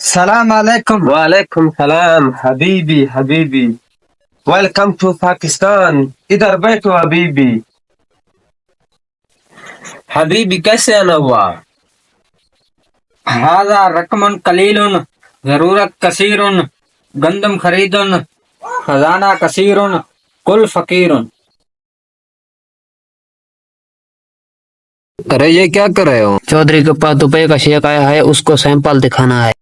सलाम अलैकुम। वालेकुम सलाम हबीबी हबीबी। Welcome to Pakistan. इधर बैठो हबीबी। हबीबी कैसे आना हुआ? हाजा रकमन कलीलुन जरूरत कसीरुन गंदम खरीदुन खजाना कसीरुन कुल फकीरुन। अरे ये क्या कर रहे हो? चौधरी के पास रुपए का शेक आया है, उसको सैंपल दिखाना है।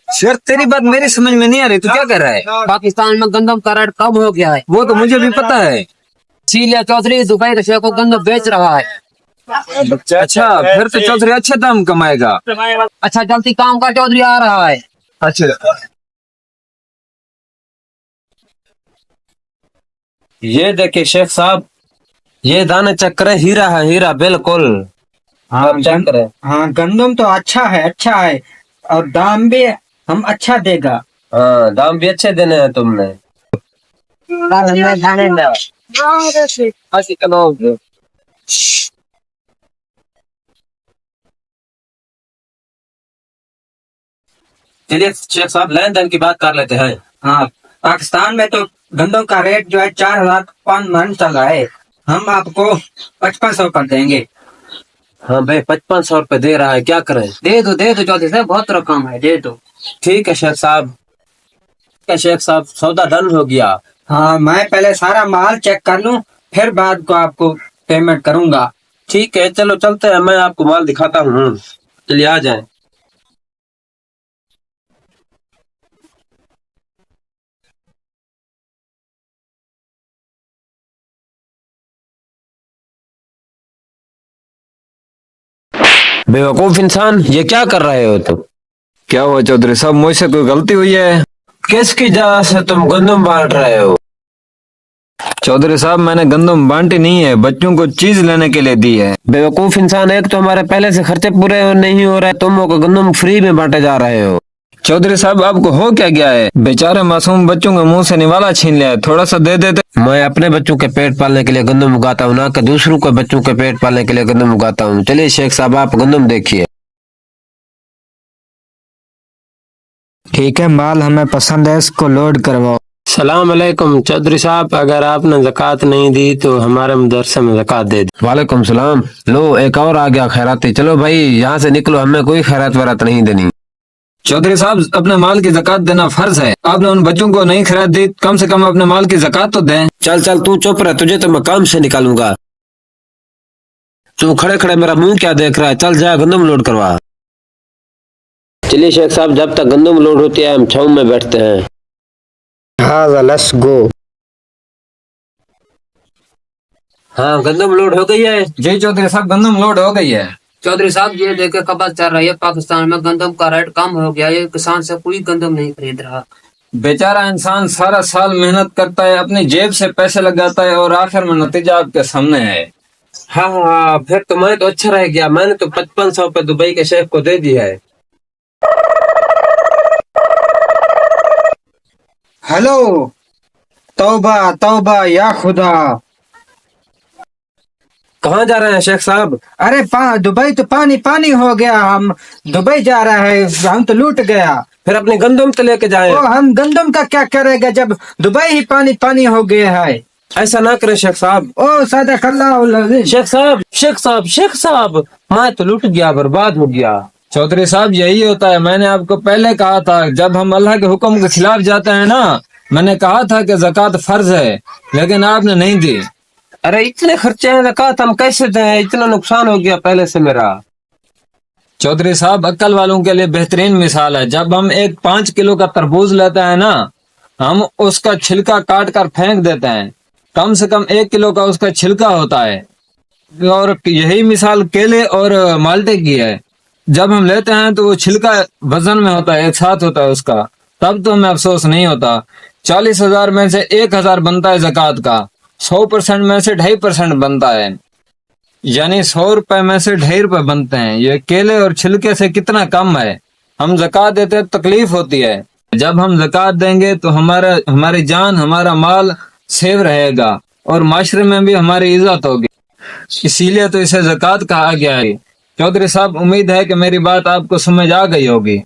शेर तेरी बात मेरी समझ में नहीं आ रही, तू क्या कर रहा है? पाकिस्तान में गंदम का रेट कम हो गया है, वो तो मुझे भी पता है। इसीलिए चौधरी दुबई के शेक को गंदम बेच रहा है। अच्छा, फिर तो चौधरी अच्छे दाम कमाएगा। अच्छा जल्दी काम का, चौधरी आ रहा है। अच्छा, ये देखिए शेख साहब, ये दाना चक्कर है, हीरा है, हीरा बिल्कुल। आप चेक करें। हाँ गंदम तो अच्छा है, अच्छा है और दाम भी हम अच्छा देगा। हाँ, दाम भी अच्छे देने हैं तुमने। चलिए शेख साहब, लेन देन की बात कर लेते हैं। हाँ, पाकिस्तान में तो गंदम का रेट जो है 4,000 चल रहा है। हम आपको 5500 कर देंगे। हाँ भाई, 5500 रुपए दे रहा है, क्या करें? दे दो चौधरी साहब, बहुत रकम है, दे दो। ठीक है शेख साहब। क्या शेख साहब, सौदा डन हो गया। हाँ, मैं पहले सारा माल चेक कर लूं, फिर बाद को आपको पेमेंट करूंगा। ठीक है, चलो चलते हैं, मैं आपको माल दिखाता हूँ। चलिए आ जाएं। बेवकूफ इंसान, ये क्या कर रहे हो तुम? क्या हुआ चौधरी साहब, मुझसे कोई गलती हुई है? किसकी वजह से तुम गंदम बांट रहे हो? चौधरी साहब, मैंने गंदम बांटी नहीं है, बच्चों को चीज लेने के लिए दी है। बेवकूफ इंसान, एक तो हमारे पहले से खर्चे पूरे नहीं हो रहे, तुम को गंदम फ्री में बांटे जा रहे हो। चौधरी साहब, आपको हो क्या गया है? बेचारे मासूम बच्चों के मुंह से निवाला छीन लिया है, थोड़ा सा दे देते। मैं अपने बच्चों के पेट पालने के लिए गंदम उगाता हूँ, ना कि दूसरों के बच्चों के पेट पालने के लिए गंदम उगाता हूँ। चलिए शेख साहब, आप गंदम देखिए। ठीक है, माल हमें पसंद है, इसको लोड करवाओ। सलाम अलैकुम चौधरी साहब, अगर आपने ज़कात नहीं दी तो हमारे मदरसे में ज़कात दे दी। वालेकुम सलाम। लो एक और आ गया खैराती। चलो भाई यहाँ से निकलो, हमें कोई खैरात वैरात नहीं देनी। चौधरी साहब, अपने माल की ज़कात देना फर्ज है। आपने उन बच्चों को नहीं खैरात दी, कम से कम अपने माल की ज़कात तो दें। चल चल तू चुप रह, तुझे तो मैं काम से निकालूंगा। तू खड़े खड़े मेरा मुंह क्या देख रहा है? चल जा गंदम लोड करवा। चलिए शेख साहब, जब तक गंदम लोड होती है हम छाँव में बैठते हैं। हाँ, लेट्स गो। हाँ, गंदम लोड हो गई है। जी चौधरी साहब, गंदम लोड हो गई है। चौधरी साहब ये देखे खबर चल रही है, पाकिस्तान में गंदम का रेट कम हो गया है, किसान से कोई गंदम नहीं खरीद रहा। बेचारा इंसान सारा साल मेहनत करता है, अपनी जेब से पैसे लगाता है और आखिर में नतीजा आपके सामने है। हाँ हाँ, फिर तो मैं तो अच्छा रह गया, मैंने तो 5500 पे दुबई के शेख को दे दिया है। हेलो, तौबा तौबा या खुदा। कहाँ जा रहे हैं शेख साहब? अरे दुबई तो पानी पानी हो गया। हम दुबई जा रहा है, हम तो लूट गया। फिर अपने गंदम तो लेके जाए। ओ, हम गंदम का क्या करेगा जब दुबई ही पानी पानी हो गया है। ऐसा ना करे शेख साहब। ओ सदक अल्लाह। शेख साहब शेख साहब शेख साहब, मैं तो लूट गया, बर्बाद हो गया। चौधरी साहब, यही होता है। मैंने आपको पहले कहा था, जब हम अल्लाह के हुक्म के खिलाफ जाते हैं ना, मैंने कहा था कि ज़कात फर्ज है, लेकिन आपने नहीं दी। अरे इतने खर्चे हैं, ज़कात हम कैसे दें? इतना नुकसान हो गया पहले से मेरा। चौधरी साहब, अक्ल वालों के लिए बेहतरीन मिसाल है। जब हम एक 5 किलो का तरबूज लेते हैं ना, हम उसका छिलका काट कर फेंक देते हैं। कम से कम 1 किलो का उसका छिलका होता है। और यही मिसाल केले और माल्टे की है। जब हम लेते हैं तो वो छिलका वजन में होता है, एक साथ होता है उसका, तब तो हमें अफसोस नहीं होता। 40,000 में से 1,000 बनता है जक़ात का, 100% में से 2.5% बनता है, यानी 100 रुपए में से 2.5 रुपए बनते हैं। ये केले और छिलके से कितना कम है। हम जक़ात देते हैं, तकलीफ होती है। जब हम जक़ात देंगे तो हमारी जान, हमारा माल सेव रहेगा और माशरे में भी हमारी इज्जत होगी। इसीलिए तो इसे जक़ात कहा गया है, चौधरी साहब, उम्मीद है कि मेरी बात आपको समझ आ गई होगी।